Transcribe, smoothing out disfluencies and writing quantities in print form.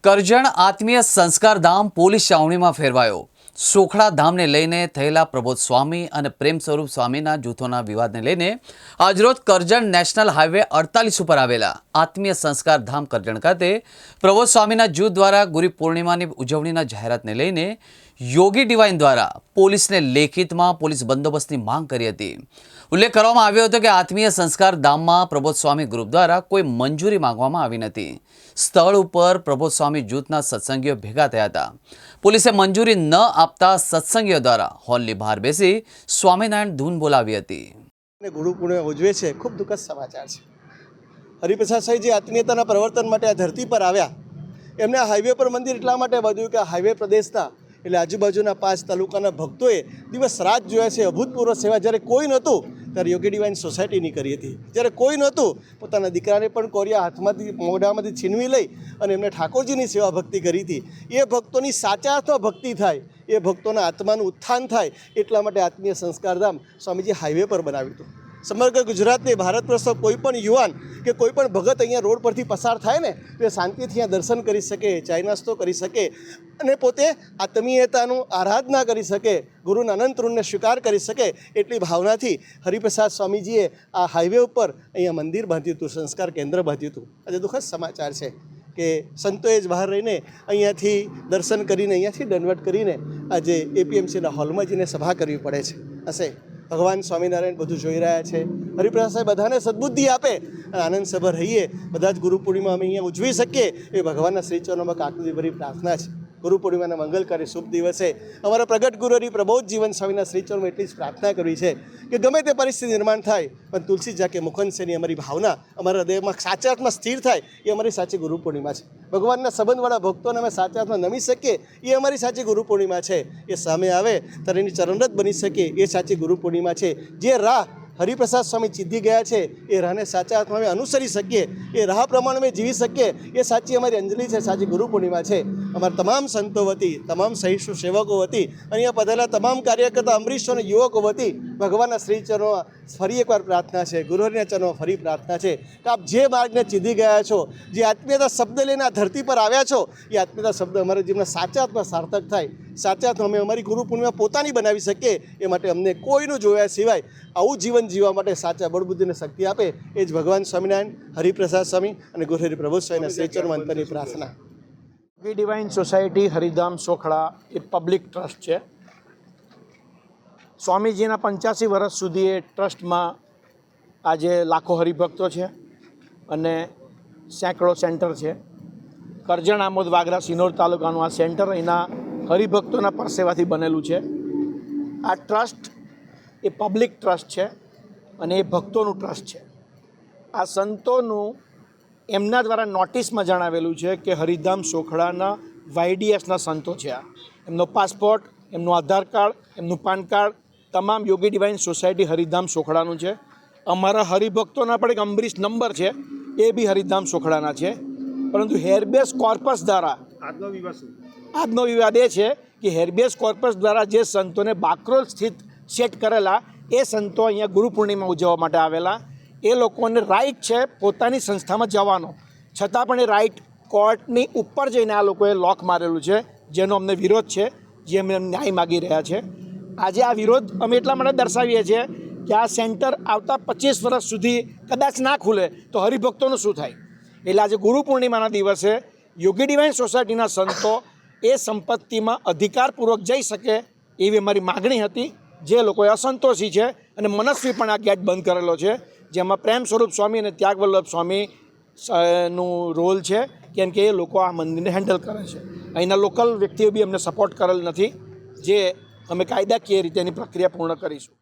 કરજણ આત્મીય સંસ્કાર ધામ પોલીસ છાવણીમાં ફેરવાયો। સોખડા ધામને લઈને થયેલા પ્રબોધ સ્વામી અને પ્રેમ સ્વરૂપ સ્વામીના જૂથોના વિવાદને લઈને આજરોજ કરજણ નેશનલ હાઈવે 48 ઉપર આવેલા આત્મીય સંસ્કાર ધામ કરજણ ખાતે પ્રબોધ સ્વામીના જૂથ દ્વારા ગુરુ પૂર્ણિમાની ઉજવણીના જાહેરાતને લઈને યોગી ડિવાઇન દ્વારા પોલીસને લેખિતમાં પોલીસ બંદોબસ્તની માંગ કરી હતી। ઉલ્લેખ કરવામાં આવ્યો હતો કે આત્મીય સંસ્કાર ધામમાં પ્રબોધ સ્વામી ગ્રુપ દ્વારા કોઈ મંજૂરી માંગવામાં આવી નથી। સ્થળ ઉપર પ્રબોધ સ્વામી જૂથના સત્સંગીઓ ભેગા થયા હતા। પોલીસે મંજૂરી ન આપતા સત્સંગીઓ દ્વારા હોલની બહાર બેસી સ્વામિનારાયણ ધૂન બોલાવી હતી। ગુરુ પૂર્ણિમા ઉજવે છે, ખૂબ દુઃખદ સમાચાર છે। હરિપ્રસાદ સાહેબ જે આત્મીયતાના પ્રવર્તન માટે આ ધરતી પર આવ્યા, એમને આ હાઈવે પર મંદિર એટલા માટે બાંધ્યું કે હાઈવે પ્રદેશના એટલે આજુબાજુના 5 તાલુકાના ભક્તોએ દિવસ રાત જોયા છે। અભૂતપૂર્વ સેવા જ્યારે કોઈ નહોતું ત્યારે યોગી ડિવાઇન સોસાયટીની કરી હતી। જ્યારે કોઈ નહોતું પોતાના દીકરાને પણ કોરિયા હાથમાંથી મોઢામાંથી છીનવી લઈ અને એમને ઠાકોરજીની સેવા ભક્તિ કરી હતી। એ ભક્તોની સાચા અર્થમાં ભક્તિ થાય, એ ભક્તોના આત્માનું ઉત્થાન થાય, એટલા માટે આત્મીય સંસ્કારધામ સ્વામીજી હાઈવે પર બનાવ્યું હતું। સમગ્ર ગુજરાતને ભારત વર્ષનો કોઈ પણ યુવાન કે કોઈ પણ ભગત અહીંયા રોડ પરથી પસાર થાય ને તો એ શાંતિથી અહીંયા દર્શન કરી શકે, ચાય નાસ્તો કરી શકે અને પોતે આત્મીયતાનું આરાધના કરી શકે, ગુરુના અનંત ઋણને સ્વીકાર કરી શકે, એટલી ભાવનાથી હરિપ્રસાદ સ્વામીજીએ આ હાઈવે ઉપર અહીંયા મંદિર બાંધ્યું હતું, સંસ્કાર કેન્દ્ર બાંધ્યું હતું। આજે દુઃખદ સમાચાર છે કે સંતોએ જ બહાર રહીને અહીંયાથી દર્શન કરીને, અહીંયાથી દંડવટ કરીને આજે એપીએમસીના હોલમાં જઈને સભા કરવી પડે છે। હશે ભગવાન સ્વામિનારાયણ બધું જોઈ રહ્યા છે। હરિપ્રસાદ સાહેબ બધાને સદબુદ્ધિ આપે અને આનંદસભર રહીએ, બધા જ ગુરુ પૂર્ણિમા અમે અહીંયા ઉજવી શકીએ એ ભગવાનના શ્રીચરણોમાં કાકુલીભરી પ્રાર્થના છે। ગુરુ પૂર્ણિમાના મંગલકારી શુભ દિવસે અમારા પ્રગટ ગુરુ હરિ પ્રબોધ જીવન સ્વામીના શ્રીચરણમાં એટલી જ પ્રાર્થના કરવી છે કે ગમે તે પરિસ્થિતિ નિર્માણ થાય પણ તુલસી જાકે મુખન સેની અમારી ભાવના અમારા હૃદયમાં સાચા અર્થમાં સ્થિર થાય, એ અમારી સાચી ગુરુ પૂર્ણિમા છે। ભગવાનના સંબંધવાળા ભક્તોને અમે સાચા અર્થમાં નમી શકીએ, એ અમારી સાચી ગુરુ પૂર્ણિમા છે। એ સામે આવે ત્યારે એની ચરણરત બની શકીએ, એ સાચી ગુરુ પૂર્ણિમા છે। જે રાહ હરિપ્રસાદ સ્વામી ચીધી ગયા છે, એ રાહને સાચા અર્થમાં અમે અનુસરી શકીએ, એ રાહ પ્રમાણે અમે જીવી શકીએ, એ સાચી અમારી અંજલિ છે, સાચી ગુરુ પૂર્ણિમા છે। અમારા તમામ સંતો વતી, તમામ સહિષ્ણુ સેવકો વતી, અહીંયા પધારેલા તમામ કાર્યકર્તા અમરીશો અને યુવકો વતી ભગવાનના શ્રીચરણોમાં ફરી એકવાર પ્રાર્થના છે, ગુરુહરિના ચરણોમાં ફરી પ્રાર્થના છે કે આપ જે માર્ગને ચીધી ગયા છો, જે આત્મીયતા શબ્દ લઈને આ ધરતી પર આવ્યા છો, એ આત્મીયતા શબ્દ અમારા જીવનના સાચા અર્થમાં સાર્થક થાય, સાચા અર્થમાં અમે અમારી ગુરુ પૂર્ણિમા પોતાની બનાવી શકીએ, એ માટે અમને કોઈનું જોયા સિવાય આવું જીવન જીવવા માટે સાચા બળબુદ્ધિને શક્તિ આપે, એ જ ભગવાન સ્વામિનારાયણ, હરિપ્રસાદ સ્વામી અને ગુરુ હરિ પ્રબોધ સ્વામીના શ્રીચરણમાં અંતરની પ્રાર્થના। યોગી ડિવાઇન સોસાયટી હરિધામ સોખડા એ પબ્લિક ટ્રસ્ટ છે। સ્વામીજીના 85 વર્ષ સુધી એ ટ્રસ્ટમાં આજે લાખો હરિભક્તો છે અને સેંકડો સેન્ટર છે। કરજણ, આમોદ, વાગરા, સિનોર તાલુકાનું આ સેન્ટર અહીંના હરિભક્તોના પરસેવાથી બનેલું છે। આ ટ્રસ્ટ એ પબ્લિક ટ્રસ્ટ છે અને એ ભક્તોનું ટ્રસ્ટ છે। આ સંતોનું એમના દ્વારા નોટિસમાં જણાવેલું છે કે હરિધામ સોખડાના વાયડીએસના સંતો છે। આ એમનો પાસપોર્ટ, એમનું આધાર કાર્ડ, એમનું પાન કાર્ડ તમામ યોગી ડિવાઇન સોસાયટી હરિધામ સોખડાનું છે। અમારા હરિભક્તોના પણ એક અમરીશ નંબર છે, એ બી હરિધામ સોખડાના છે। પરંતુ હેરબેસ કોર્પસ દ્વારા આજનો વિવાદ એ છે કે હેરબેસ કોર્પસ દ્વારા જે સંતોને બાકરોલ સ્થિત સેટ કરેલા, એ સંતો અહીંયા ગુરુ પૂર્ણિમા ઉજવવા માટે આવેલા, એ લોકોને રાઈટ છે પોતાની સંસ્થામાં જવાનો, છતાં પણ એ રાઈટ કોર્ટની ઉપર જઈને આ લોકોએ લોક મારેલું છે, જેનો અમને વિરોધ છે, જે અમે ન્યાય માગી રહ્યા છે। આજે આ વિરોધ અમે એટલા માટે દર્શાવીએ છીએ કે આ સેન્ટર આવતા 25 વર્ષ સુધી કદાચ ના ખુલે તો હરિભક્તોનું શું થાય। એટલે આજે ગુરુ પૂર્ણિમાના દિવસે યોગી ડિવાઇન સોસાયટીના સંતો એ સંપત્તિમાં અધિકારપૂર્વક જઈ શકે એવી અમારી માગણી હતી। જે લોકોએ અસંતોષી છે અને મનસ્વી પણ આ ગેટ બંધ કરેલો છે, જેમાં પ્રેમ સ્વરૂપ સ્વામી અને ત્યાગવલ્લભ સ્વામી નું રોલ છે, કેમ કે એ લોકો આ મંદિરને હેન્ડલ કરે છે। અહીંના લોકલ વ્યક્તિઓ બી અમને સપોર્ટ કરેલ નથી, જે અમે કાયદાકીય રીતે એની પ્રક્રિયા પૂર્ણ કરીશું।